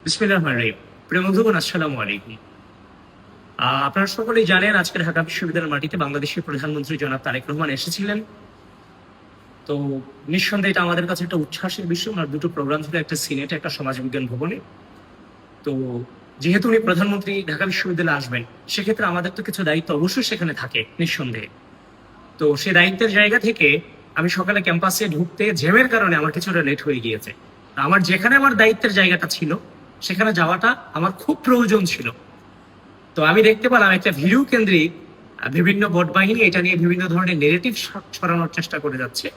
বিসমিল্লাহির রহমানির রহিম। প্রিয় বন্ধুগণ, আসসালামু আলাইকুম। আপনারা সকলেই জানেন আজকে ঢাকা বিশ্ববিদ্যালয়ের মাটিতে বাংলাদেশের প্রধানমন্ত্রী জনাব তারেক রহমান এসেছিলেন। তো নিঃসন্দেহে এটা আমাদের কাছে একটা উচ্ছ্বাসের বিষয়। আমার দুটো প্রোগ্রাম ছিল, একটা সিনেটে, একটা সমাজবিজ্ঞান ভবনে। তো যেহেতু উনি প্রধানমন্ত্রী ঢাকা বিশ্ববিদ্যালয়ে আসবেন, সেক্ষেত্রে আমাদের তো কিছু দায়িত্ব অবশ্যই সেখানে থাকে নিঃসন্দেহে। তো সেই দায়িত্বের জায়গা থেকে আমি সকালে ক্যাম্পাসে ঢুকতে জ্যামের কারণে আমার কিছুটা লেট হয়ে গিয়েছে। আমার যেখানে আমার দায়িত্বের জায়গাটা ছিল সেখানে যাওয়াটা আমার খুব প্রয়োজন ছিল। তো আমি দেখতে পেলাম একটা ভিডিও কেন্দ্রিক বিভিন্ন ভোট বাহিনী এটা নিয়ে বিভিন্ন ধরনের নেগেটিভ ছড়ানোর চেষ্টা করে যাচ্ছে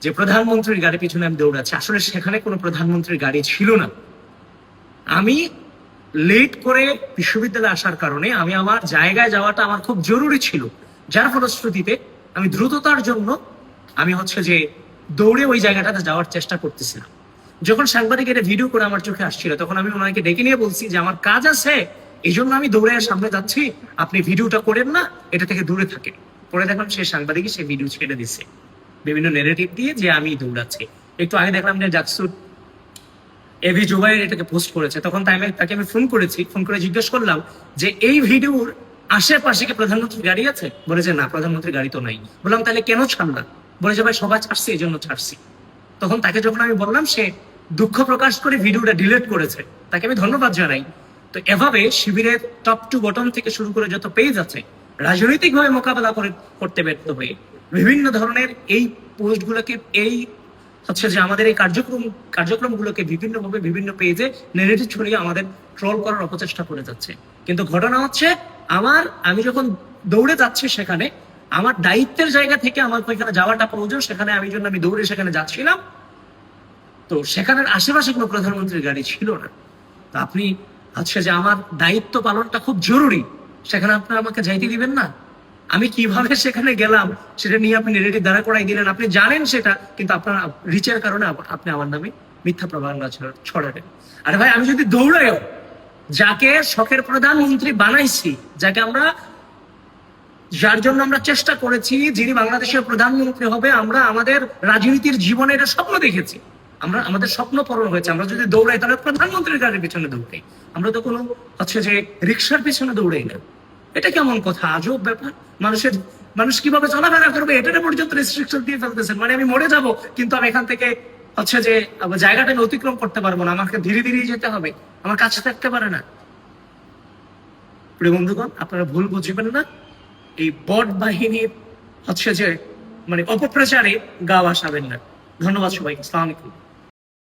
যে প্রধানমন্ত্রীর গাড়ি পিছনে আমি দৌড়াচ্ছি। আসলে সেখানে কোনো প্রধানমন্ত্রীর গাড়ি ছিল না। আমি লেট করে বিশ্ববিদ্যালয়ে আসার কারণে আমি আমার জায়গায় যাওয়াটা আমার খুব জরুরি ছিল, যার ফলশ্রুতিতে আমি দ্রুততার জন্য আমি যে দৌড়ে ওই জায়গাটাতে যাওয়ার চেষ্টা করতেছিলাম। যখন সাংবাদিক এটা ভিডিও করে আমার চোখে আসছিল, তখন আমি ওনাকে ডেকে নিয়ে বলছি যে আমার কাজ আছে, এই জন্য আমি দৌড়ে সামনে যাচ্ছি, আপনি ভিডিওটা করেন না, এটা থেকে দূরে থাকেন। পরে দেখলাম সেই সাংবাদিকই সেই ভিডিও ছেড়ে দিচ্ছে বিভিন্ন নেগেটিভ দিয়ে যে আমি দৌড়াচ্ছি। একটু আগে দেখলাম যে জাকসুর এবি জুবাইর এটাকে পোস্ট করেছে, তখন তাকে আমি ফোন করেছি। ফোন করে জিজ্ঞেস করলাম যে এই ভিডিওর আশেপাশে কি প্রধানমন্ত্রীর গাড়ি আছে? বলেছে না, প্রধানমন্ত্রীর গাড়ি তো নাই। বললাম তাহলে কেন ছাড়লাম? বলে যে ভাই সবাই ছাড়ছে, এই জন্য ছাড়ছি। তখন তাকে যখন আমি বললাম, সে দুঃখ প্রকাশ করে ভিডিওটা ডিলিট করেছে। তাকে আমি ধন্যবাদ জানাই। তো এভাবে শিবিরের টপ টু বটম থেকে শুরু করে যত পেজ আছে, রাজনৈতিক ভাবে মোকাবেলা করতে ব্যর্থ হয়ে বিভিন্ন ধরনের এই পোস্টগুলোকে যে আমাদের এই কার্যক্রমগুলোকে বিভিন্নভাবে বিভিন্ন পেজে নেগেটিভ ছড়িয়ে আমাদের ট্রল করার অপচেষ্টা করে যাচ্ছে। কিন্তু ঘটনা হচ্ছে আমি যখন দৌড়ে যাচ্ছি, সেখানে আমার দায়িত্বের জায়গা থেকে আমার ওইখানে যাওয়াটা প্রয়োজন, সেখানে আমি দৌড়ে সেখানে যাচ্ছিলাম। তো সেখানের আশেপাশে কোনো প্রধানমন্ত্রীর গাড়ি ছিল না। তো আপনি যে আমার দায়িত্ব পালনটা খুব জরুরি, সেখানে আপনারা আমাকে যাইতে দিবেন না? আমি কিভাবে সেখানে গেলাম সেটা নিয়ে আপনি নেগেটিভ দাঁড়া করাই দিলেন। আপনি জানেন সেটা, কিন্তু আপনার রিচের কারণে আপনি আমার নামে মিথ্যা প্রভাবনা ছড়াবেন। আরে ভাই, আমি যদি দৌড়াইও যাকে শখের প্রধানমন্ত্রী বানাইছি, যার জন্য আমরা চেষ্টা করেছি, যিনি বাংলাদেশের প্রধানমন্ত্রী হবে, আমরা আমাদের রাজনীতির জীবনে এটা স্বপ্ন দেখেছি, আমাদের স্বপ্ন পূরণ হয়েছে। আমরা যদি দৌড়াই তাহলে প্রধানমন্ত্রীর গাড়ির পিছনে দৌড়াই, আমরা তো কোনো যে রিক্সার পিছনে দৌড়াই না। এটা কেমন কথা? আজব ব্যাপার। মানুষ কিভাবে চলাফেরা করবে এটা পর্যন্ত রেস্ট্রিকশন দিয়ে ফেলতেছেন। মানে আমি মরে যাব, কিন্তু আমি এখান থেকে যে জায়গাটা আমি অতিক্রম করতে পারবো না, আমাকে ধীরে ধীরে যেতে হবে, আমার কাছে থাকতে পারে না। প্রিয় বন্ধুগণ, আপনারা ভুল বুঝবেন না। এই বট বাহিনীর যে অপপ্রচারে গা ভাসাবেন না। ধন্যবাদ সবাইকে। আসসালামু আলাইকুম।